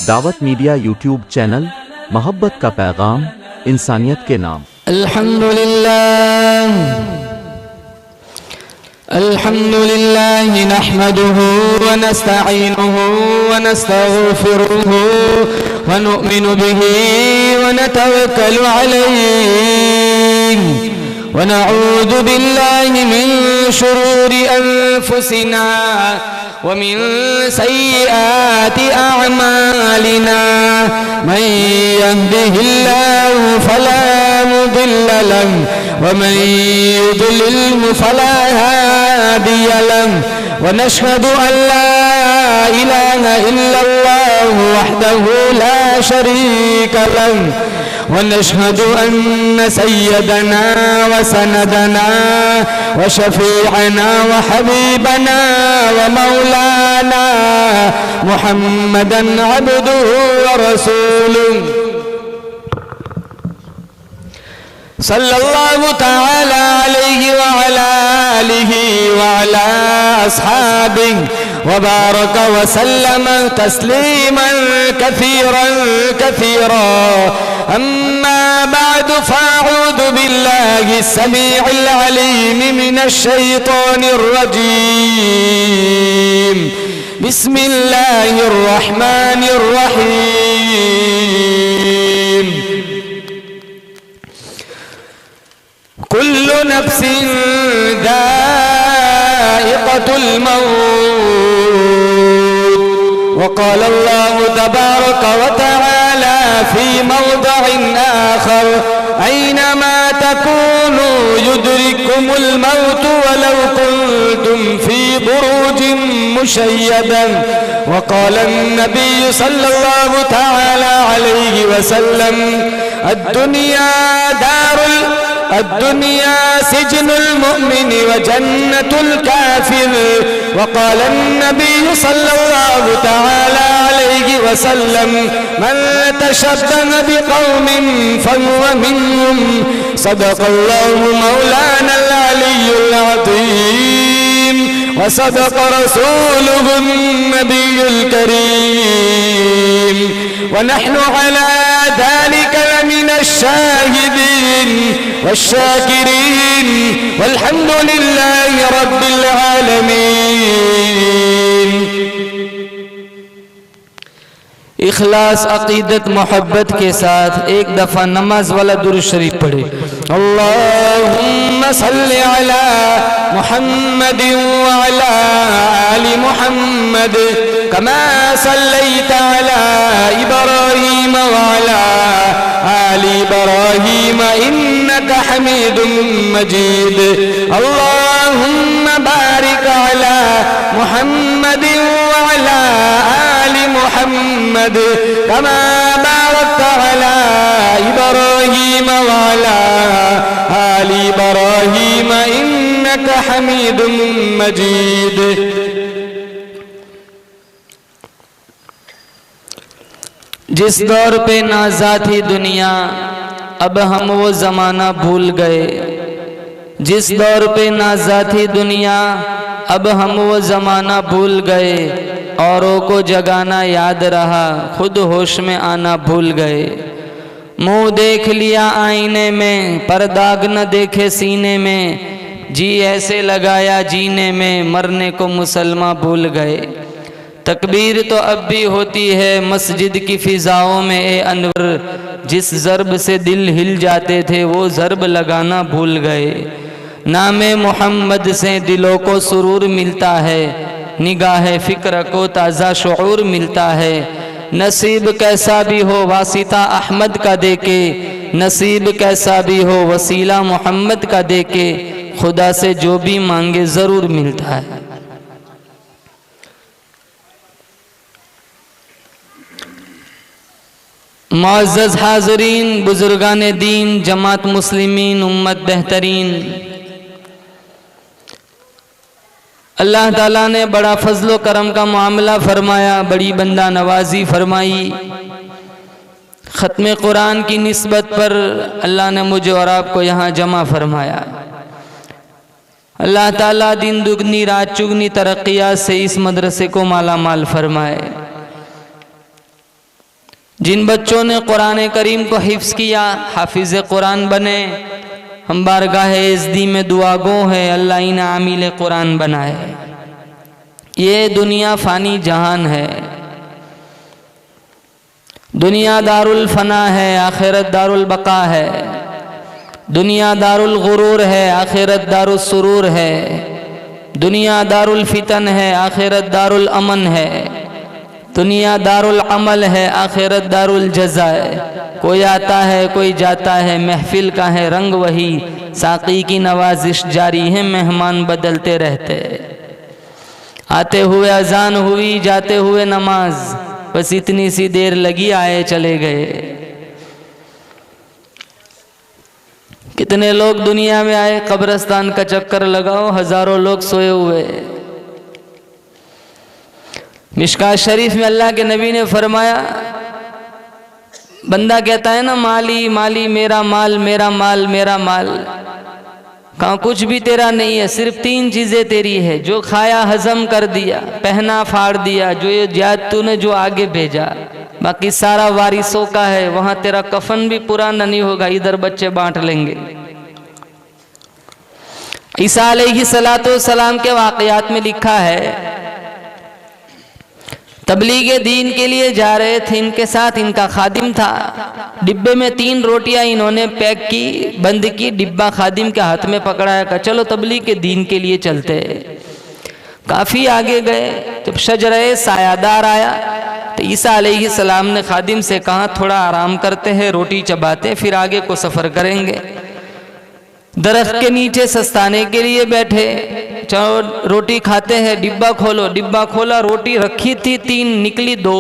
दावत media YouTube channel, मोहब्बत का पैगाम, इंसानियत के नाम। अल्हम्दुलिल्लाह नहमदुहु व नस्तईनुहु व नस्तगफिरुहु व नु'मिनु बिही व नतवक्कलु अलैहि व नऊज़ु बिल्लाहि मिन शुरूरि अनफुसिना व मिन सय्यिआति अअमालिना मन यहदिहिल्लाहु फला मुदिल्ल लहु व मन युद्लिल्हु फला हादिय लहु व नशहदु अन ला इलाहा इल्लल्लाहु वहदहु ला शरीक लहु व नशहदु अन्न सय्यदना व सनदना व शफीअना व हबीबना व मौलाना मुहम्मदन अब्दुहु व रसूलुहु सल्लल्लाहु तआला अलैहि व अला आलिहि व अला अस्हाबिहि व बारक व सल्लम तस्लीमन कसीरन कसीरा। अम्मा बअदु फ़अऊज़ु बिल्लाहि अस्समीइल अलीम मिनश शैतानिर रजीम। बिस्मिल्लाहिर रहमानिर रहीम। कुल्लु नफ्सिन ज़ाइक़तुल मौत व क़ाल अल्लाहु तबारक व तआला फ़ी मौदिइन आख़र ऐनमा तकूनू युदरिकुमुल मौत वलौ कुन्तुम फ़ी बुरूजिन मुशय्यदा व क़ाल अन्नबी सल्लल्लाहु तआला अलैहि वसल्लम अद्दुनिया सिजनुल मुमिन व जन्नतुल काफिर व क़ाल अन्नबी सल्लल्लाहु तआला अलैहि वसल्लम मन तशब्बह बिक़ौमिन फहुव मिनहुम सदक़ल्लाहु मौलानल अलियुल अज़ीम व सदक़ रसूलुहुन नबियुल करीम व नहनु अला ज़ालिका लमिनश शाहिदीन वश्शाकिरीन वल्हम्दुलिल्लाहि रब्बिल आलमीन। इखलास, अकीदत, मोहब्बत के साथ एक दफ़ा नमाज वाला दुरूद शरीफ पढ़े। अल्लाहुम्मा सल्लि अला मुहम्मदिन व अला आलि मुहम्मद कमा सल्लैता अला इब्राहीम व अला आलि इब्राहीम इन्नका हमीदुम मजीद। अल्लाहुम्मा बारिक अला मुहम्मदिन व अला आलि मुहम्मद कमा बारकता अला इब्राहीम व अला आलि इब्राहीम इन्नका हमीदुम मजीद। जिस दौर पे नाज़ा थी दुनिया, अब हम वो ज़माना भूल गए। जिस दौर पे नाज़ा थी दुनिया, अब हम वो ज़माना भूल गए। औरों को जगाना याद रहा, खुद होश में आना भूल गए। मुँह देख लिया आईने में, पर दाग न देखे सीने में। जी ऐसे लगाया जीने में, मरने को मुसलमान भूल गए। तकबीर तो अब भी होती है मस्जिद की फ़िज़ाओं में ए अनवर। जिस ज़र्ब से दिल हिल जाते थे वो ज़र्ब लगाना भूल गए। नामे मोहम्मद से दिलों को सुरूर मिलता है, निगाह फ़िक्र को ताज़ा शऊर मिलता है। नसीब कैसा भी हो वासिता अहमद का देके, नसीब कैसा भी हो वसीला मोहम्मद का देके, खुदा से जो भी मांगे ज़रूर मिलता है। मुअज़्ज़ज़ हाज़रीन, बुज़ुर्गान दीन, जमात मुस्लिमीन, उम्मत बेहतरीन, अल्लाह ताला ने बड़ा फजलो करम का मामला फरमाया, बड़ी बंदा नवाजी फरमाई। ख़त्म कुरान की निस्बत पर अल्लाह ने मुझे और आपको यहाँ जमा फरमाया। अल्लाह ताला दिन दुगनी रात चुगनी तरक्कियात से इस मदरसे को माला माल फरमाए। जिन बच्चों ने कुरान करीम को हिफ्ज़ किया, हाफिज़ कुरान बने, हम बारगाह इज़्दी में दुआ गो है अल्लाह इन्हें आमिल कुरान बनाए। ये दुनिया फ़ानी जहान है, दुनिया दारुल फना है, आखिरत दारुल बका है। दुनिया दारुल गुरूर है, आखिरत दारुल सुरूर है। दुनिया दारुल फितन है, आखिरत दारुल अमन है। दुनिया दारुल अमल है, आखिरत दारुल जज़ा है। कोई आता है कोई जाता है, महफिल का है रंग वही, साक़ी की नवाजिश जारी है, मेहमान बदलते रहते। आते हुए अजान हुई, जाते हुए नमाज, बस इतनी सी देर लगी, आए चले गए। कितने लोग दुनिया में आए, कब्रिस्तान का चक्कर लगाओ, हजारों लोग सोए हुए। मिशकात शरीफ में अल्लाह के नबी ने फरमाया, बंदा कहता है ना माली माली, मेरा माल मेरा माल मेरा माल, कहाँ कुछ भी तेरा नहीं है, सिर्फ 3 चीज़ें तेरी है, जो खाया हजम कर दिया, पहना फाड़ दिया, जो ये जात तूने जो आगे भेजा, बाकी सारा वारिसों का है। वहाँ तेरा कफन भी पुराना नहीं होगा, इधर बच्चे बांट लेंगे। ईसा अलैहिस्सलातु वस्सलाम के वाक़यात में लिखा है, तबलीग दीन के लिए जा रहे थे, इनके साथ इनका खादिम था। डिब्बे में 3 रोटियां इन्होंने पैक की, बंद की, डिब्बा खादिम के हाथ में पकड़ाया, कहा चलो तबलीग के दीन के लिए चलते। काफ़ी आगे गए, जब शजरे सायादार आया तो ईसा अलैहिस्सलाम ने खादिम से कहा थोड़ा आराम करते हैं, रोटी चबाते, फिर आगे को सफ़र करेंगे। दरख्त के नीचे सस्ताने के लिए बैठे, चलो रोटी खाते हैं, डिब्बा खोलो। डिब्बा खोला, रोटी रखी थी 3, निकली 2।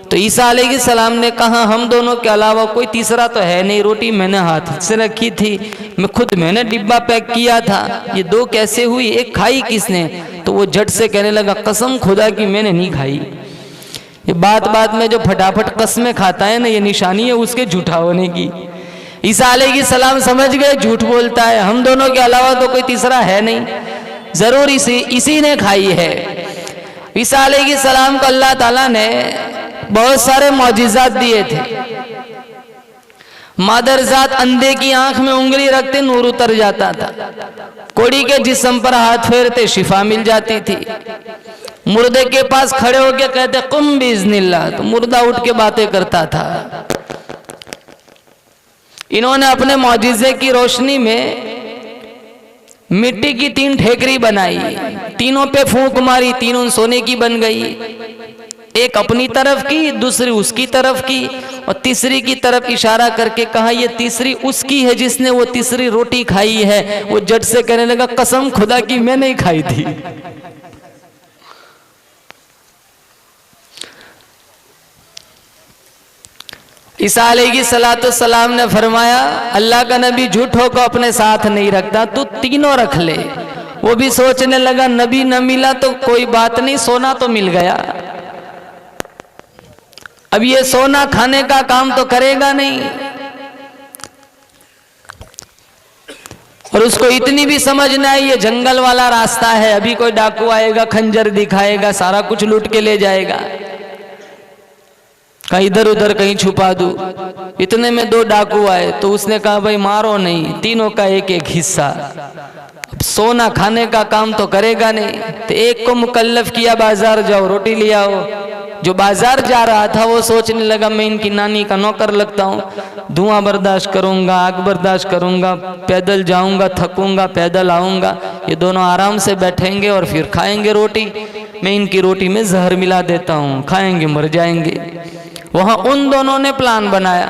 तो ईसा अलैहिस्सलाम ने कहा हम दोनों के अलावा कोई तीसरा तो है नहीं, रोटी मैंने हाथ से रखी थी, मैंने डिब्बा पैक किया था, ये 2 कैसे हुई, एक खाई किसने? तो वो झट से कहने लगा कसम खुदा की मैंने नहीं खाई। ये बात बात में जो फटाफट कस्में खाता है ना, ये निशानी है उसके झूठा होने की। ईसा अलैहिस्सलाम समझ गए झूठ बोलता है, हम दोनों के अलावा तो कोई तीसरा है नहीं, जरूर इसी ने खाई है। ईसा अलैहिस्सलाम को अल्लाह ताला ने बहुत सारे मौजिज़ात दिए थे। मादरजात अंधे की आंख में उंगली रखते नूर उतर जाता था, कोड़ी के जिस्म पर हाथ फेरते शिफा मिल जाती थी, मुर्दे के पास खड़े होकर कहते कुम बिइज़्निल्लाह, तो मुर्दा उठ के बातें करता था। इन्होंने अपने मौजिज़े की रोशनी में मिट्टी की 3 ठेकरी बनाई, तीनों पे फूंक मारी, तीनों सोने की बन गई। एक अपनी तरफ की, दूसरी उसकी तरफ की, और तीसरी की तरफ इशारा करके कहा ये तीसरी उसकी है जिसने वो तीसरी रोटी खाई है। वो झट से कहने लगा कसम खुदा की मैं नहीं खाई थी। ईसा अलैहिस्सलाम ने फरमाया अल्लाह का नबी झूठों को अपने साथ नहीं रखता, तू तीनों रख ले। वो भी सोचने लगा नबी न मिला तो कोई बात नहीं, सोना तो मिल गया। अब ये सोना खाने का काम तो करेगा नहीं, और उसको इतनी भी समझ न आई ये जंगल वाला रास्ता है, अभी कोई डाकू आएगा, खंजर दिखाएगा, सारा कुछ लूट के ले जाएगा, कहीं इधर उधर कहीं छुपा दूं। इतने में 2 डाकू आए तो उसने कहा भाई मारो नहीं, तीनों का एक एक हिस्सा। अब सोना खाने का काम तो करेगा नहीं, तो एक को मुकल्लफ किया बाजार जाओ रोटी ले आओ। जो बाजार जा रहा था वो सोचने लगा मैं इनकी नानी का नौकर लगता हूँ, धुआं बर्दाश्त करूंगा, आग बर्दाश्त करूंगा, पैदल जाऊंगा, थकूंगा, पैदल आऊंगा, ये दोनों आराम से बैठेंगे और फिर खाएंगे रोटी, मैं इनकी रोटी में जहर मिला देता हूँ, खाएंगे मर जाएंगे। वहां उन दोनों ने प्लान बनाया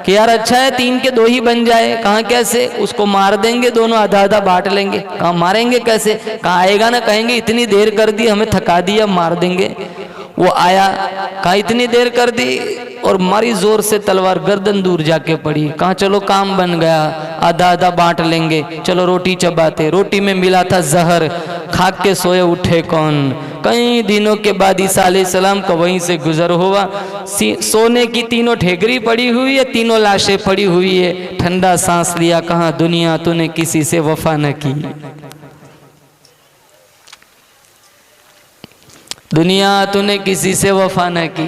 कि यार अच्छा है 3 के 2 ही बन जाए। कहाँ कैसे? उसको मार देंगे, दोनों आधा आधा बांट लेंगे। कहाँ मारेंगे कैसे? कहाँ आएगा ना कहेंगे इतनी देर कर दी, हमें थका दिया, मार देंगे। वो आया, कहा इतनी देर कर दी, और मारी जोर से तलवार गर्दन दूर जाके पड़ी। कहा चलो काम बन गया, आधा आधा बांट लेंगे, चलो रोटी चबाते। रोटी में मिला था जहर, खा के सोए उठे कौन। कई दिनों के बाद ईसा अलैहिस्सलाम का वहीं से गुजर हुआ। सोने की 3 ठेकरी पड़ी हुई है, 3 लाशें पड़ी हुई है। ठंडा सांस लिया, कहा दुनिया तूने किसी से वफा न की, दुनिया तूने किसी से वफा न की।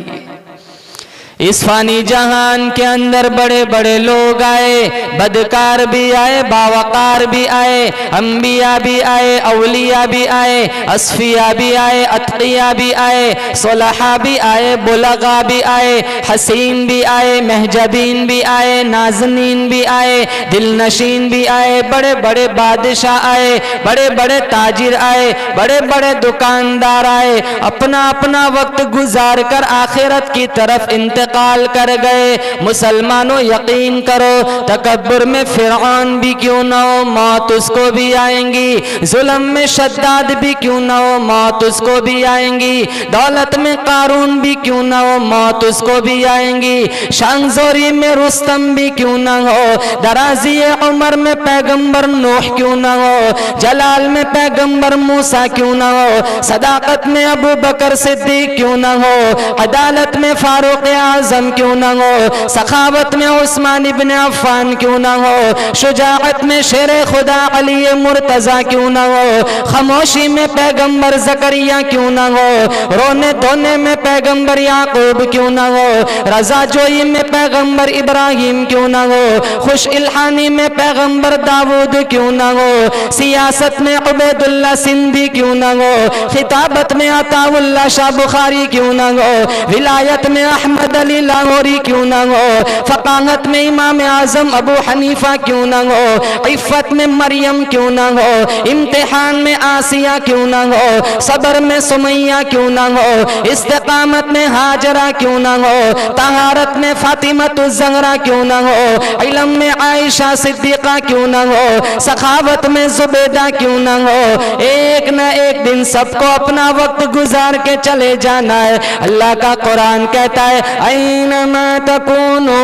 इस फानी जहान के अंदर बड़े बड़े लोग आए, बदकार भी आए, बावकार भी आए, अंबिया भी आए, औलिया भी आए, असफिया भी आए, अतकिया भी आए, सोलहा भी आए, बुलगा भी आए, हसीन भी आए, महजबीन भी आए, नाजनीन भी आए, दिलनशीन भी आए, बड़े बड़े बादशाह आए, बड़े बड़े ताजिर आए, बड़े बड़े दुकानदार आए, अपना अपना वक्त गुजार कर आखिरत की तरफ इंतकाल कर गए। मुसलमानों यकीन करो, तकब्बुर में फिरौन भी क्यों ना हो, मौत उसको भी आएंगी। जुल्म में शद्दाद भी क्यों ना हो, मौत उसको भी आएंगी। दौलत में कारून भी क्यों ना हो, मौत उसको भी आएंगी। शांगजोरी में रुस्तम भी क्यों ना हो, दराजी उमर में पैगंबर नूह क्यों ना हो, जलाल में पैगंबर मूसा क्यों ना हो, सदाकत में अबू बकर सिद्दीक क्यों ना हो, अदालत में फारूक आजम क्यों ना हो, सखावत में उस्मान इब्न अफ़्फ़ान क्यों ना हो, शुजाअत में शेर खुदा अली मुर्तजा क्यों ना हो, खामोशी में पैगंबर ज़करिया क्यों ना हो, रोने धोने में पैगंबर याकूब क्यों ना हो, रजा जोई में पैगंबर इब्राहिम क्यों ना हो, खुश इल्हानी में पैगंबर दाऊद क्यों ना हो, सियासत में उबैदुल्लाह सिंधी क्यों ना हो, खिताबत में अताउल्लाह शाह बुखारी क्यों ना हो, विलायत में अहमद अली लाहौरी क्यों ना हो, फकाहत में इमाम आजम अबू हनीफा क्यों ना हो, इफ़्फ़त में मरियम क्यों ना हो, इम्तिहान में आसिया क्यों ना हो, सबर में सुमैया क्यों ना हो, इस्तिकामत में हाजरा क्यों ना हो, तहारत में फातिमतुज़ ज़हरा क्यों ना हो, इल्म में आयशा सिद्दीक़ा क्यों ना हो, सखावत में ज़ुबैदा क्यों ना हो। एक न एक दिन सबको अपना वक्त गुजार के चले जाना है। अल्लाह का कुरान कहता है, ऐनमा तकूनु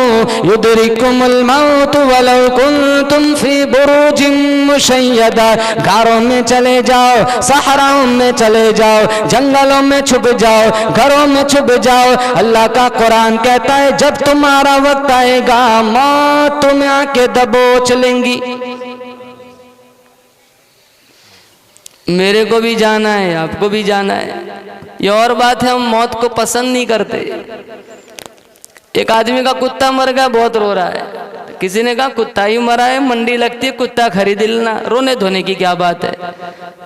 युदरिकुमुल मौत वलौ कुंतुम फी बुरूजिन मुशय्यदा। घरों में चले जाओ, सहराओं में चले जाओ, जंगलों में छुप जाओ, घरों में छुप जाओ। अल्लाह का कुरान कहता है, जब तुम्हारा वक्त आएगा मौत तुम्हें आके दबोच लेंगी। मेरे को भी जाना है, आपको भी जाना है। ये और बात है, हम मौत को पसंद नहीं करते। एक आदमी का कुत्ता मर गया, बहुत रो रहा है। किसी ने कहा कुत्ता ही मरा है, मंडी लगती है, कुत्ता खरीद लेना, रोने धोने की क्या बात है।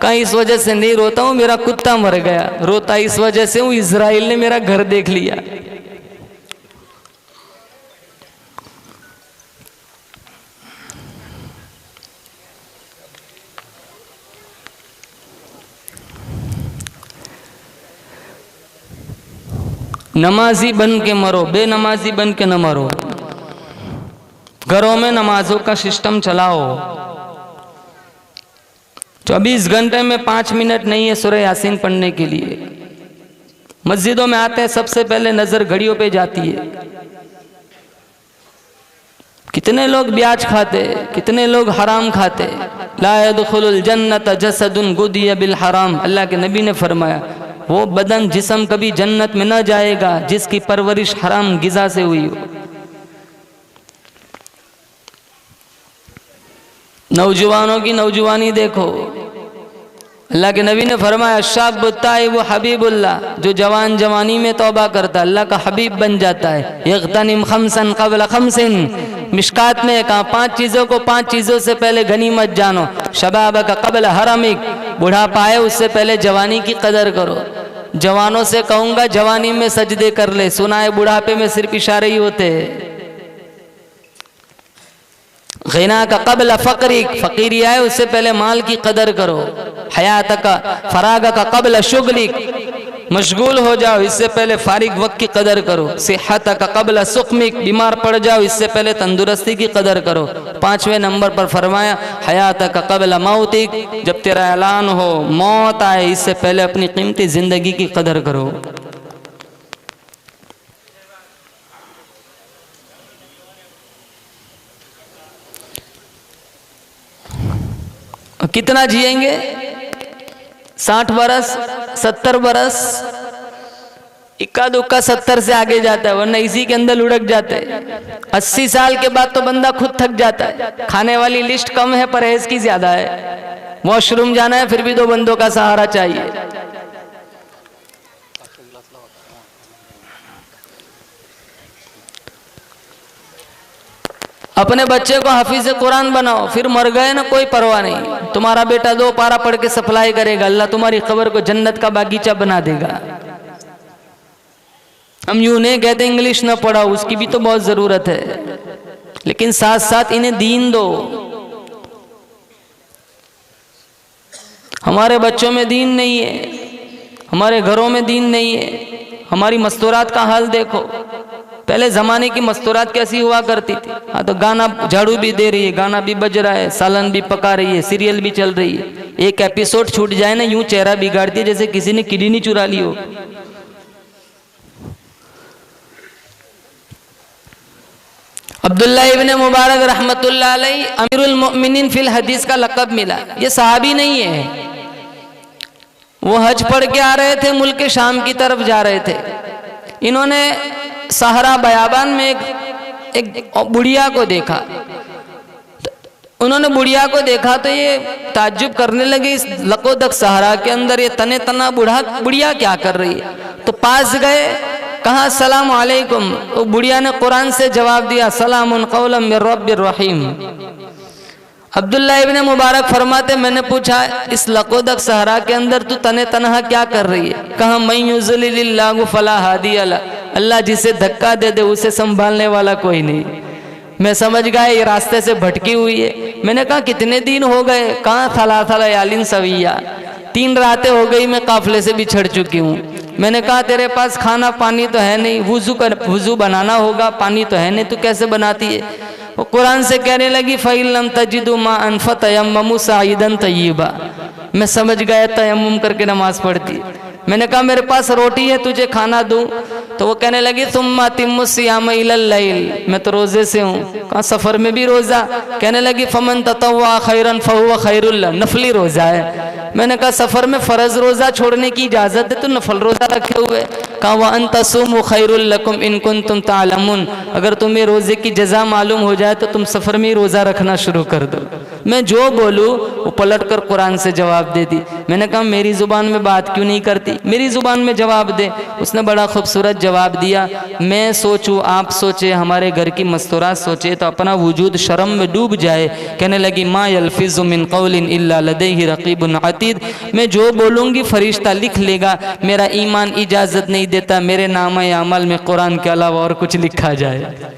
कहीं इस वजह से नहीं रोता हूँ, मेरा कुत्ता मर गया। रोता इस वजह से हूँ, इजराइल ने मेरा घर देख लिया। नमाजी बन के मरो, बेनमाजी बन के न मरो। घरों में नमाजों का सिस्टम चलाओ। 24 घंटे में 5 मिनट नहीं है सूरह यासीन पढ़ने के लिए। मस्जिदों में आते हैं, सबसे पहले नजर घड़ियों पे जाती है। कितने लोग ब्याज खाते, कितने लोग हराम खाते। ला यदखुलुल जन्नत जसदुन गुदिया बिल हराम। अल्लाह के नबी ने फरमाया, वो बदन जिस्म कभी जन्नत में न जाएगा जिसकी परवरिश हराम गिजा से हुई हो। नौजवानों की नौजवानी देखो। अल्लाह के नबी ने फरमाया, शाब ताइब हबीबुल्लाह, जो जवान जवानी में तौबा करता अल्लाह का हबीब बन जाता है। यग़तनिम खमसन क़ब्ल खमसिन। मिशकात में कहा 5 चीज़ों को 5 चीज़ों से पहले गनीमत जानो। शबाबक क़ब्ल हरमिक, बुढ़ापा आए उससे पहले जवानी की कदर करो। जवानों से कहूँगा जवानी में सजदे कर ले, सुना है बुढ़ापे में सिर्फ इशारे ही होते हैं। ग़िना का क़ब्ल फ़क़रिक, फ़कीरी आए उससे पहले माल की कदर करो। हयात का फ़राग का क़ब्ल शुग़लिक, मशगूल हो जाओ इससे पहले फारिग वक्त की कदर करो। सेहत का क़ब्ल सुक़मिक, बीमार पड़ जाओ इससे पहले तंदुरुस्ती की कदर करो। 5वें नंबर पर फरमाया, हयात का क़ब्ल मौतिक, जब तेरा ऐलान हो मौत आए इससे पहले अपनी कीमती ज़िंदगी की कदर करो। कितना जिएंगे? 60 बरस, 70 बरस, इक्का दुक्का 70 से आगे जाता है, वरना इसी के अंदर लुढ़क जाते हैं। 80 साल के बाद तो बंदा खुद थक जाता है। खाने वाली लिस्ट कम है, परहेज की ज्यादा है। वॉशरूम जाना है फिर भी 2 बंदों का सहारा चाहिए। अपने बच्चे को हाफिज कुरान बनाओ, फिर मर गए ना कोई परवाह नहीं, तुम्हारा बेटा 2 पारा पढ़ के सप्लाई करेगा, अल्लाह तुम्हारी खबर को जन्नत का बागीचा बना देगा। हम यूं नहीं कहते इंग्लिश ना पढ़ाओ, उसकी भी तो बहुत जरूरत है, लेकिन साथ साथ इन्हें दीन दो। हमारे बच्चों में दीन नहीं है, हमारे घरों में दीन नहीं है। हमारी मस्तूरात का हाल देखो, पहले ज़माने की मस्तूरात कैसी हुआ करती थी। हाँ, तो गाना, झाड़ू भी दे रही है, गाना भी बज रहा है, सालन भी पका रही है, सीरियल भी चल रही है। एक एपिसोड छूट जाए ना, यूं चेहरा बिगाड़ती है जैसे किसी ने किडनी चुरा ली हो। अब्दुल्ला इब्न मुबारक रहमतुल्लाह अलैहि अमीरुल मोमिनीन फिल हदीस का लक़ब मिला। ये सहाबी नहीं है, वो हज पढ़ के आ रहे थे, मुल्क शाम की तरफ जा रहे थे। इन्होंने सहरा बयाबान में एक बुढ़िया को देखा। उन्होंने बुढ़िया को देखा तो ये ताज्जुब करने लगे, इस लकोदक सहरा के अंदर ये तने तना बुढ़िया क्या कर रही है। तो पास गए, कहा अस्सलाम वालेकुम। वो बुढ़िया ने कुरान से जवाब दिया, सलामुन कौलम मिर रब्बिर रहीम। अब्दुल्ला इब्न मुबारक फरमाते, मैंने पूछा इस लकोदक सहरा के अंदर तू तने तनहा क्या कर रही है। कहा मैं युज़लिल्लाहु फला हादी अला, अल्लाह जिसे धक्का दे दे उसे संभालने वाला कोई नहीं। मैं समझ गया ये रास्ते से भटकी हुई है। मैंने कहा कितने दिन हो गए। कहाँ थला यालिन सविया, 3 रातें हो गई मैं काफिले से बिछड़ चुकी हूँ। मैंने कहा तेरे पास खाना पानी तो है नहीं, वुजू बनाना होगा, पानी तो है नहीं, तू कैसे बनाती है। वो कुरान से कहने लगी फ़इल्लम तजिदु माअन फ़तयम्ममू साइदन तय्यिबा। मैं समझ गया तयम्मुम करके नमाज पढ़ती। मैंने कहा मेरे पास रोटी है, तुझे खाना दूं। तो वो कहने लगी तुम्मा तिम्मु सियाम इलल लैल, मैं तो रोजे से हूँ। कहा सफ़र में भी रोज़ा। कहने लगी फमन ततव्वा खैरन फहुवा खैरुल लह, नफली रोज़ा है। मैंने कहा सफ़र में फ़र्ज़ रोज़ा छोड़ने की इजाज़त है, तो नफल रोज़ा रखे हुए। कहा व अन तसूमु खैरुल लकुम इन कुंतुम तालमून, अगर तुम्हें रोज़े की जज़ा मालूम हो जाए तो तुम सफ़र में ही रोज़ा रखना शुरू कर दो। मैं जो बोलूँ वो पलट कर कुरान से जवाब दे दी। मैंने कहा मेरी ज़ुबान में बात क्यों नहीं करती, मेरी ज़ुबान में जवाब दे। उसने बड़ा खूबसूरत जवाब दिया, मैं सोचूं, आप सोचे, हमारे घर की मस्तूरात सोचे तो अपना वजूद शर्म में डूब जाए। कहने लगी मा यल्फिज़ु मिन क़ौलिन इल्ला लदैहि रक़ीबुन अतीद, मैं जो बोलूँगी फरिश्ता लिख लेगा। मेरा ईमान इजाज़त नहीं देता मेरे नामे अमल में कुरान के अलावा और कुछ लिखा जाए।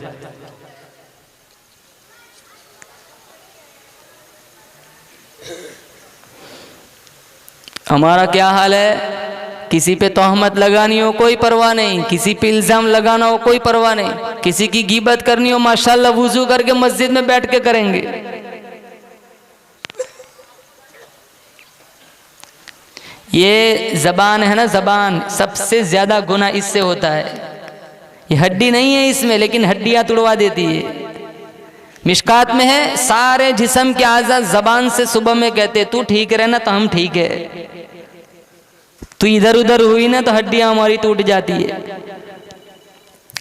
हमारा क्या हाल है, किसी पे तोहमत लगानी हो कोई परवाह नहीं, किसी पे इल्ज़ाम लगाना हो कोई परवाह नहीं, किसी की गीबत करनी हो माशाल्लाह वुजू करके मस्जिद में बैठ के करेंगे। ये ज़बान है ना, ज़बान सबसे ज़्यादा गुनाह इससे होता है। ये हड्डी नहीं है इसमें, लेकिन हड्डियाँ तुड़वा देती है। मिशकात में है सारे जिस्म के आज़ा ज़बान से सुबह में कहते तू ठीक रहना तो हम ठीक है, तू इधर उधर हुई ना तो हड्डियां हमारी टूट जाती है।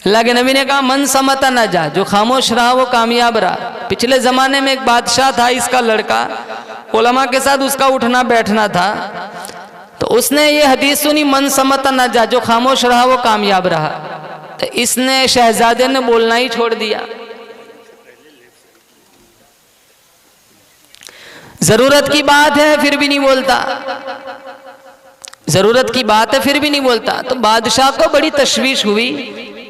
अल्लाह के नबी ने कहा मन समता न जा, जो खामोश रहा वो कामयाब रहा। पिछले ज़माने में एक बादशाह था, इसका लड़का, उलमा के साथ उसका उठना बैठना था, तो उसने ये हदीस सुनी मन समता न जा, जो खामोश रहा वो कामयाब रहा। तो इसने शहजादे ने बोलना ही छोड़ दिया। ज़रूरत की बात है फिर भी नहीं बोलता, ज़रूरत की बात है फिर भी नहीं बोलता। तो बादशाह को बड़ी तशवीश हुई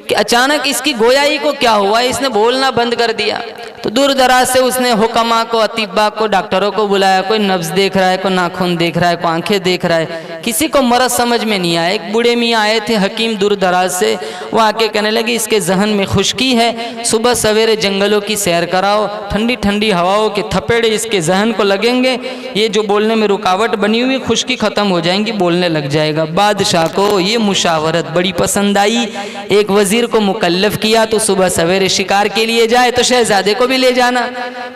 कि अचानक इसकी गोयाई को क्या हुआ, इसने बोलना बंद कर दिया। तो दूर दराज से उसने हुक्मा को, अतिब्बा को, डॉक्टरों को बुलाया। कोई नब्ज़ देख रहा है, कोई नाखून देख रहा है, कोई आंखें देख रहा है, किसी को मरज़ समझ में नहीं आया। एक बूढ़े मियाँ आए थे हकीम दूर दराज से, वो आके कहने लगे इसके जहन में खुश्की है, सुबह सवेरे जंगलों की सैर कराओ, ठंडी ठंडी हवाओं के थपेड़े इसके जहन को लगेंगे, ये जो बोलने में रुकावट बनी हुई खुश्की ख़त्म हो जाएंगी, बोलने लग जाएगा। बादशाह को ये मुशावरत बड़ी पसंद आई। एक वज़ीर को मुकल्लफ किया तो सुबह सवेरे शिकार के लिए जाए तो शहजादे को भी ले जाना,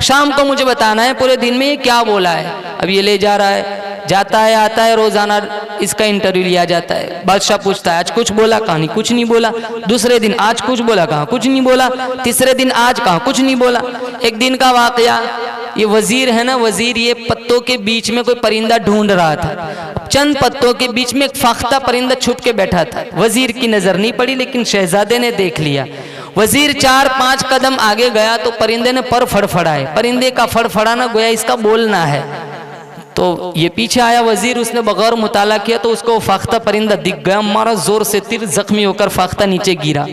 शाम को मुझे बताना है पूरे दिन में ये क्या बोला है। अब ये ले जा रहा है, जाता है आता है, रोजाना इसका इंटरव्यू लिया जाता है। बादशाह पूछता है आज कुछ बोला, कहानी कुछ नहीं बोला। दूसरे दिन आज कुछ बोला, कहा कुछ नहीं बोला। तीसरे दिन आज कहा कुछ नहीं बोला। एक दिन का वाकया, ये वजीर है ना, वजीर ये पत्तों के बीच में कोई परिंदा ढूंढ रहा था। चंद पत्तों के बीच में एक फाख्ता परिंदा छुप के बैठा था। वजीर की नजर नहीं पड़ी लेकिन शहजादे ने देख लिया। वजीर 4-5 कदम आगे गया तो परिंदे ने पर फड़फड़ाए। परिंदे का फड़फड़ाना गोया इसका बोलना है। तो ये पीछे आया वजीर, उसने बगैर मुताला किया तो उसको फाख्ता परिंदा दिख गया, मारा जोर से तीर, जख्मी होकर फाख्ता नीचे गिरा।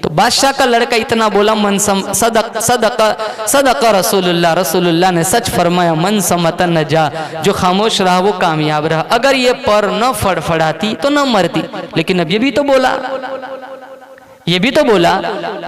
तो बादशाह का लड़का इतना बोला, सदका रसूलुल्लाह, रसूलुल्लाह ने सच फरमाया, मन समत नजा, जो खामोश रहा वो कामयाब रहा। अगर ये पर न फड़फड़ाती तो न मरती। लेकिन अब ये भी तो बोला, ये भी तो बोला।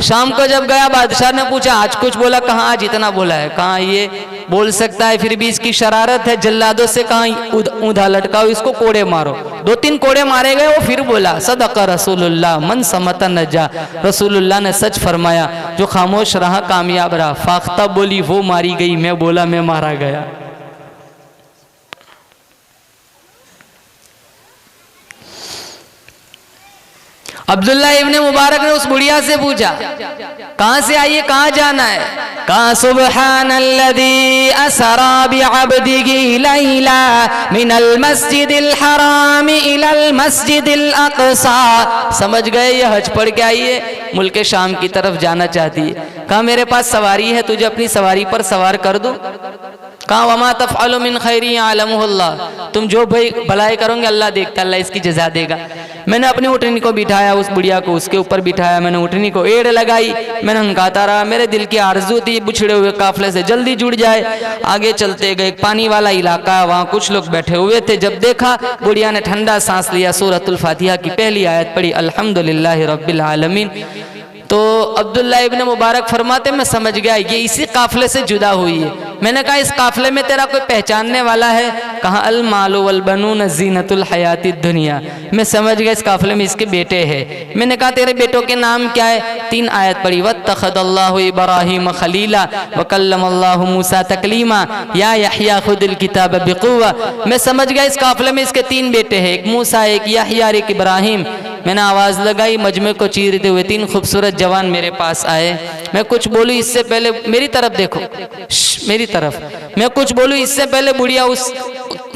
शाम को जब गया बादशाह ने पूछा आज कुछ बोला? कहाँ आज इतना बोला है। कहाँ ये बोल सकता है, फिर भी इसकी शरारत है, जल्लादों से कहाँ ऊँधा लटकाओ, इसको कोड़े मारो। 2-3 कोड़े मारे गए, वो फिर बोला सदका रसूलुल्लाह मन समता नजा, रसूलुल्लाह ने सच फरमाया, जो खामोश रहा कामयाब रहा। फाख्ता बोली वो मारी गई, मैं बोला मैं मारा गया। अब्दुल्ला इब्ने मुबारक ने उस बुढ़िया से पूछा कहाँ से आई है, कहाँ जाना है? कहा सुब्हानल्लज़ी असरा बिअब्दिही लैला मिनल मस्जिदिल हराम इलल मस्जिदिल अक़सा। समझ गए ये हज पढ़ के आई है, मुल्क शाम की तरफ जाना चाहती है। कहा मेरे पास सवारी है, तुझे अपनी सवारी पर सवार कर दूं? कहा वमा तफ़अलु मिन खैरि यअलमुहुल्लाह, तुम जो भाई भलाई करोगे अल्लाह देखता, अल्लाह इसकी जज़ा देगा। मैंने अपनी ऊँटनी को बिठाया, उस बुढ़िया को उसके ऊपर बिठाया, मैंने ऊँटनी को एड़ लगाई, मैंने हंकाता रहा। मेरे दिल की आरज़ू थी बुछड़े हुए काफिले से जल्दी जुड़ जाए। आगे चलते गए, एक पानी वाला इलाका, वहाँ कुछ लोग बैठे हुए थे। जब देखा बुढ़िया ने ठंडा सांस लिया, सूरतुल फातिहा की पहली आयत पढ़ी, अल्हम्दुलिल्लाहि रब्बिल आलमीन। तो अब्दुल्ला इब्ने मुबारक फरमाते मैं समझ गया ये इसी काफिले से जुदा हुई है। मैंने कहा इस काफिले में तेरा कोई पहचानने वाला है? कहा अल मालु वल बनून ज़ीनतुल हयाती दुनिया। मैं समझ गया इस काफिले में इसके बेटे हैं। मैंने कहा तेरे बेटों के नाम क्या है? 3 आयत पढ़ी, वत्तखदल्लाहु इब्राहीम खलीला व कल्लमल्लाहु मूसा तकलीमा या यहया खुदिल किताब बिक़ुव्वा। मैं समझ गया इस काफिले में इसके 3 बेटे हैं, एक मूसा, एक यहया, एक इब्राहिम। मैंने आवाज़ लगाई, मजमे को चीरते हुए 3 खूबसूरत जवान मेरे पास आए। मैं कुछ बोलूँ इससे पहले, मेरी तरफ देखो, मेरी तरफ, मैं कुछ बोलूँ इससे पहले बुढ़िया उस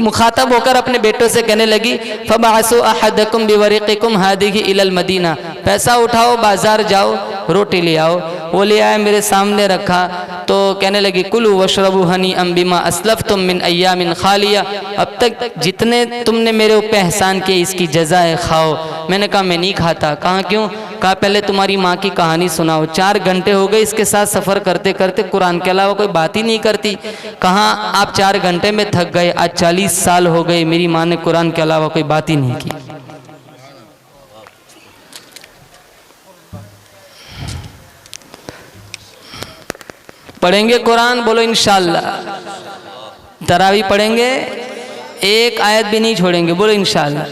मुखातब होकर अपने बेटों से कहने लगी, फबासु अहदकुम बिवरिक़िकुम हादिही इलल मदीना, पैसा उठाओ बाजार जाओ रोटी ले आओ। वो ले आए, मेरे सामने रखा। तो कहने लगी कुलू वशरबू हनी अम बिमा अस्लफ्तुम मिन अय्यामिन खालिया, अब तक जितने तुमने मेरे ऊपर एहसान किए इसकी जज़ा है, खाओ। मैंने कहा मैं नहीं खाता। कहा क्यों? कहा पहले तुम्हारी माँ की कहानी सुनाओ। 4 घंटे हो गए इसके साथ सफ़र करते करते, कुरान के अलावा कोई बात ही नहीं करती। कहा आप 4 घंटे में थक गए, आज 40 साल हो गए मेरी माँ ने कुरान के अलावा कोई बात ही नहीं की। पढ़ेंगे कुरान, बोलो इंशाअल्लाह। तरावी पढ़ेंगे, एक आयत भी नहीं छोड़ेंगे, बोलो इंशाअल्लाह।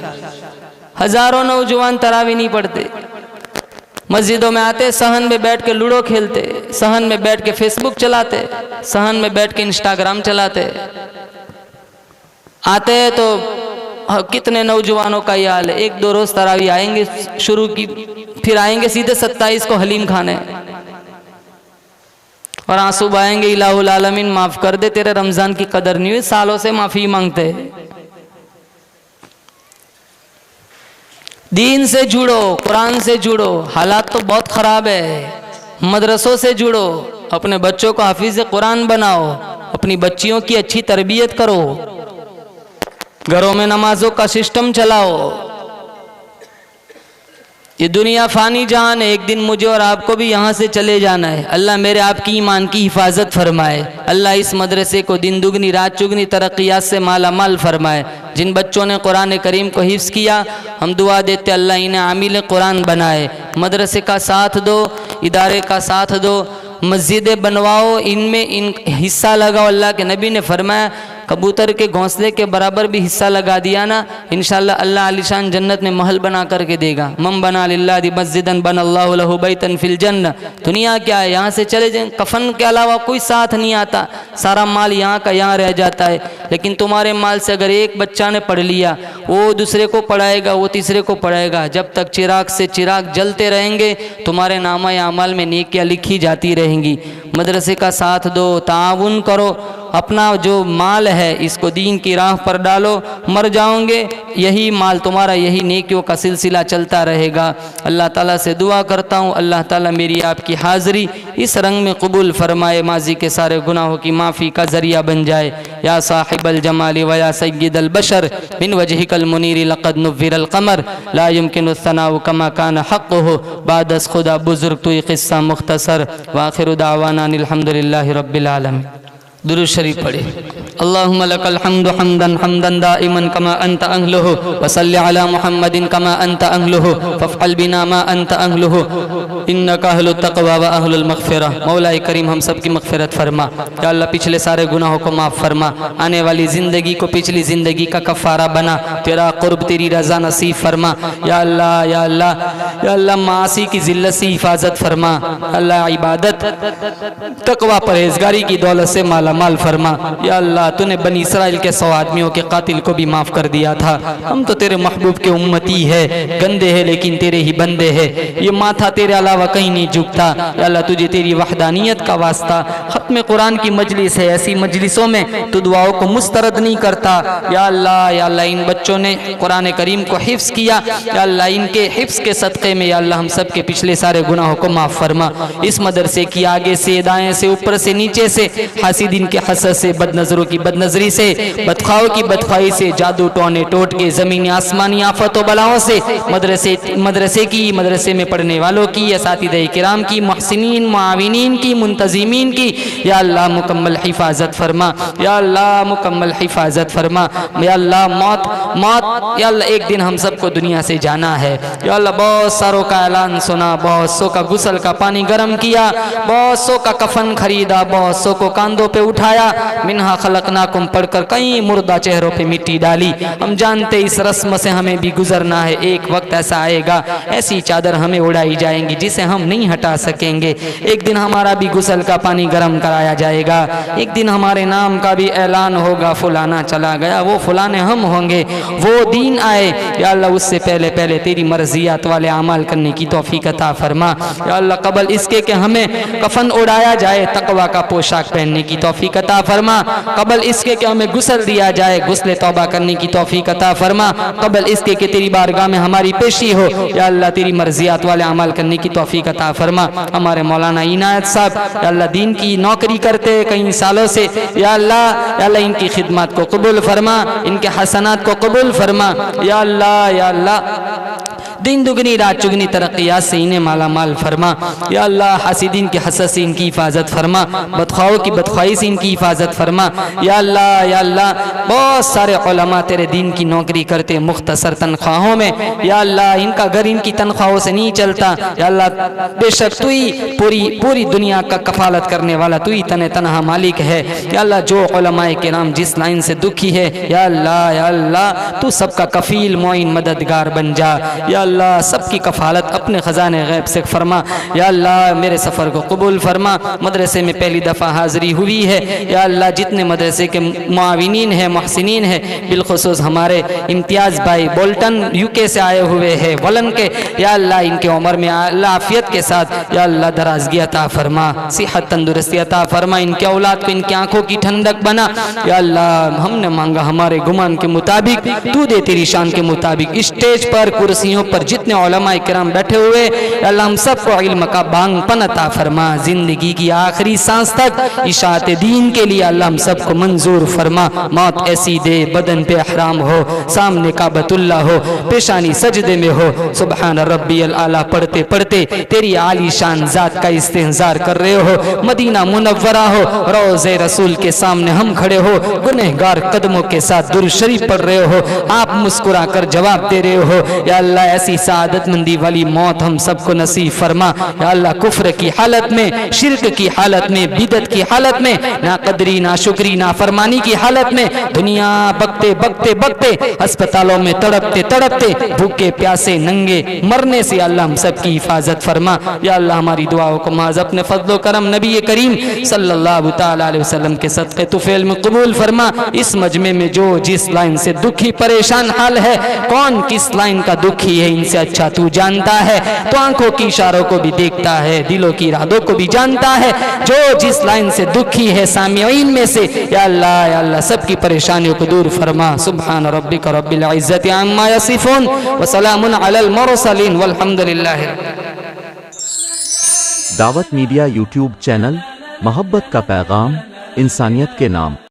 हजारों नौजवान तरावी नहीं पढ़ते, मस्जिदों में आते, सहन में बैठ के लूडो खेलते, सहन में बैठ के फेसबुक चलाते, सहन में बैठ के इंस्टाग्राम चलाते। आते तो कितने नौजवानों का ये हाल है, 1-2 रोज तरावी आएंगे शुरू की, फिर आएंगे सीधे 27 को हलीम खाने और आंसू बहाएंगे, इलाहुल आलमीन माफ कर दे, तेरे रमजान की कदर नहीं हुई, सालों से माफी मांगते। दीन से जुड़ो, कुरान से जुड़ो। हालात तो बहुत ख़राब है, मदरसों से जुड़ो, अपने बच्चों को हाफिज़ कुरान बनाओ, अपनी बच्चियों की अच्छी तरबियत करो, घरों में नमाजों का सिस्टम चलाओ। ये दुनिया फ़ानी जहान है, एक दिन मुझे और आपको भी यहाँ से चले जाना है। अल्लाह मेरे आपकी ईमान की हिफाजत फरमाए। अल्लाह इस मदरसे को दिन दुगनी रात चुगनी तरक्यात से माला माल फरमाए। जिन बच्चों ने कुरान करीम को हिफ्ज़ किया, हम दुआ देते अल्लाह इन्हें आमिल कुरान बनाए। मदरसे का साथ दो, इदारे का साथ दो, मस्जिदें बनवाओ, इनमें हिस्सा लगाओ। अल्लाह के नबी ने फरमाया कबूतर के घोंसले के बराबर भी हिस्सा लगा दिया ना, इंशाअल्लाह अल्लाह आलिशान जन्नत में महल बना करके देगा। मम बना लिल्लाहि मस्जिदन बनल्लाहु लहु बैतन फिल जन्नह। दुनिया क्या है, यहाँ से चले जाएं, कफन के अलावा कोई साथ नहीं आता, सारा माल यहाँ का यहाँ रह जाता है। लेकिन तुम्हारे माल से अगर एक बच्चा ने पढ़ लिया, वो दूसरे को पढ़ाएगा, वो तीसरे को पढ़ाएगा। जब तक चिराग से चिराग जलते रहेंगे, तुम्हारे नामा या अमल में नेकियां लिखी जाती रहेंगी। मदरसे का साथ दो, ताउन करो, अपना जो माल है इसको दीन की राह पर डालो। मर जाओगे यही माल तुम्हारा, यही नेकियों का सिलसिला चलता रहेगा। अल्लाह ताला से दुआ करता हूँ, अल्लाह ताला मेरी आपकी हाज़िरी इस रंग में कबूल फरमाए, माजी के सारे गुनाहों की माफ़ी का ज़रिया बन जाए। या साहिबल जमाली व या सय्यिदल बशर बिन वजहिकल मुनीर लक़द नुव्विरल क़मर ला युमकिनु सनाउ कमा कान हक़्क़ुहु बादस खुदा बुज़ुर्ग तुई क़िस्सा मुख्तसर व आखिरु दावाना अल्हम्दुलिल्लाहि रब्बिल आलमीन। दुरूद शरीफ पढ़े। अल्लाहुम्मा लकल हम्दु हम्दन हम्दन दाइमन कमा अंत अहलुहु व सल्लि अला मुहम्मदिन कमा अंत अहलुहु फफ़अल बिना मा अंत अहलुहु इन्नका अहलुत तक़वा व अहलुल मग़फ़िरा। मौलाए करीम हम सब की मग़फ़िरत फरमा। या अल्लाह पिछले सारे गुनाहों को माफ़ फरमा, आने वाली ज़िंदगी को पिछली ज़िंदगी का कफ़ारा बना, तेरा क़ुर्ब तेरी रज़ा नसीब फरमा। या अल्लाह या अल्लाह या अल्लाह मासी की ज़िल्लत से हिफाजत फरमा। अल्लाह इबादत तक़वा परहेज़गारी की दौलत से माला माल फरमा। या अल्लाह तूने बनी इसराइल के 100 आदमियों के कातिल को भी माफ़ कर दिया था। हम तो तेरे महबूब के उम्मती है, गंदे हैं लेकिन तेरे ही बंदे हैं, ये माथा तेरे अलावा कहीं नहीं झुकता। या अल्लाह तुझे तेरी वहदानियत का वास्ता, ख़त्म कुरान की मजलिस है, ऐसी मजलिसों में तू दुआओं को मुस्तरद नहीं करता। या अल्लाह इन बच्चों ने कुरान करीम को हिफ्ज़ किया, या अल्लाह इनके हिफ्ज़ के सदक़े में या अल्लाह हम सब के पिछले सारे गुनाहों को माफ़ फरमा। इस मदरसे की आगे से, दाएँ से, ऊपर से, नीचे से, हासिदीन के हसद से, बदनज़रों की बदनज़री से, बदखाओं की बदखाई से, जादू टोने टोट के, ज़मीनी आसमानी आफतों बलाओं से, मदरसे में पढ़ने वालों की, असातिज़े किराम की, मुहसिनीन मुआविनीन की, मुंतज़िमीन की या अल्लाह मुकम्मल हिफाजत फरमा। या अल्लाह मुकम्मल हिफाजत फरमा। या अल्लाह मौत या अल्लाह एक दिन हम सबको दुनिया से जाना है। या अल्लाह बहुत सारों का ऐलान सुना, बहुत सौ का गुसल का पानी गर्म किया, बहुत सौ का कफन खरीदा, बहुत सौ को कांधों पे उठाया, मिन्हा खलकनाकुम पढ़कर कई मुर्दा चेहरों पे मिट्टी डाली। हम जानते इस रस्म से हमें भी गुजरना है। एक वक्त ऐसा आएगा, ऐसी चादर हमें उड़ाई जाएंगी जिसे हम नहीं हटा सकेंगे। एक दिन हमारा भी गुसल का पानी गर्म कराया जाएगा। एक दिन हमारे नाम का भी ऐलान होगा, फुलाना चला गया, वो फुलाने हम होंगे। वो दिन आए या अल्लाह उससे पहले पहले तेरी मर्जियात वाले अमाल करने की तौफीक अता फरमा। या अल्लाह कबल इसके कि हमें कफन उड़ाया जाए, तकवा का पोशाक पहनने की तौफीक अता फरमा। कबल इसके कि हमें गुस्ल दिया जाए, गुस्ले तौबा करने की तौफीक अता फरमा। कबल इसके कि तेरी बारगाह में हमारी पेशी हो, या अल्लाह तेरी मर्जियात वाले अमल करने की तौफीक अता फरमा। हमारे मौलाना इनायत साहब या अल्लाह दीन की नौकरी करते कई सालों से, या अल्लाह इनकी खिदमत को कबूल फरमा, इनके हसनात को कबूल फरमा। या अल्लाह दिन दुगनी रात चुगनी तरक्यात से इन्हें माला माल फरमा। या अल्लाह हासिदीन की हसद से इनकी हिफाजत फरमा, बदखाओं की बदखाई से इनकी हिफाजत फरमा। या अल्लाह बहुत सारे उलमा तेरे दीन की नौकरी करते मुख्तसर तनख्वाहों में, या अल्लाह इनका घर इनकी तनख्वाहों से नहीं चलता। या अल्लाह बेशक तू ही पूरी दुनिया का कफालत करने वाला, तू ही तने तनहा मालिक है। या अल्लाह जो उलमाए किराम जिस लाइन से दुखी है, या अल्लाह तू सबका कफील मोइन मददगार बन जा। या अल्लाह सबकी कफालत अपने ख़जाने गैब से फरमा। या अल्लाह मेरे सफ़र को कबूल फरमा। मदरसे में पहली दफ़ा हाज़िरी हुई है, या अल्लाह जितने मदरसे के मुआविनीन हैं, मुहसिनीन हैं, बिलखुसूस हमारे इम्तियाज़ भाई बोल्टन यूके से आए हुए हैं वलन के, या अल्लाह इनके उम्र में आफियत के साथ या अल्लाह दराजगी अता फरमा, सेहत तंदुरुस्ती अता फरमा, इनके औलाद को इनकी आँखों की ठंडक बना। या अल्लाह हमने मांगा हमारे गुमान के मुताबिक, तू दे तेरी शान के मुताबिक। स्टेज पर कुर्सियों पर जितने उलमाए किराम बैठे हुए, अल्लाह हम सबको इल्म का बांगपन अता फरमा। जिंदगी की आखिरी सांस तक इशाअत दीन के लिए अल्लाह हम सबको मंजूर फरमा। मौत ऐसी दे बदन पे अहराम हो, सामने काबतुल्लाह हो, पेशानी सजदे में हो, सुबहान रब्बियल आला पढ़ते पढ़ते तेरी आली शान जात का इस्तेंजार कर रहे हो, मदीना मुनव्वरा हो, रोज़े रसूल के सामने हम खड़े हो, गुनहगार कदमों के साथ दुरूद शरीफ पढ़ रहे हो, आप मुस्कुरा कर जवाब दे रहे हो। या अल्लाह ऐसी सादतमंदी वाली मौत हम सबको नसीब फरमा। या अल्लाह कुफ्र की हालत में, शिर्क की हालत में, बिदत की हालत में, ना कदरी ना शुक्री ना फरमानी की हालत में, दुनिया बकते बकते बकते, अस्पतालों में तड़पते तड़पते, भूखे प्यासे नंगे मरने से अल्लाह हम सबकी हिफाजत फरमा। या अल्लाह हमारी दुआओं को माज़ अपने फजलो करम नबी करीम सल्लल्लाहु तआला अलैहि वसल्लम के सदक़े तुफ़ैल में कबूल फरमा। इस मजमे में जो जिस लाइन से दुखी परेशान हाल है, कौन किस लाइन का दुखी है, इनसे अच्छा तू जानता है। तो आंखों की इशारों को भी देखता है, दिलों की इरादों को भी जानता है। जो जिस लाइन से दुखी है सामिईन में से, या अल्लाह सबकी परेशानियों को दूर फरमा। सुब्हान रब्बिका रब्बिल इज्जति अम्मा यसिफून व सलामुन अलल मुरसलीन वल्हम्दुलिल्लाहि रब्बिल आलमीन। दावत मीडिया यूट्यूब चैनल, मोहब्बत का पैगाम, इंसानियत के नाम।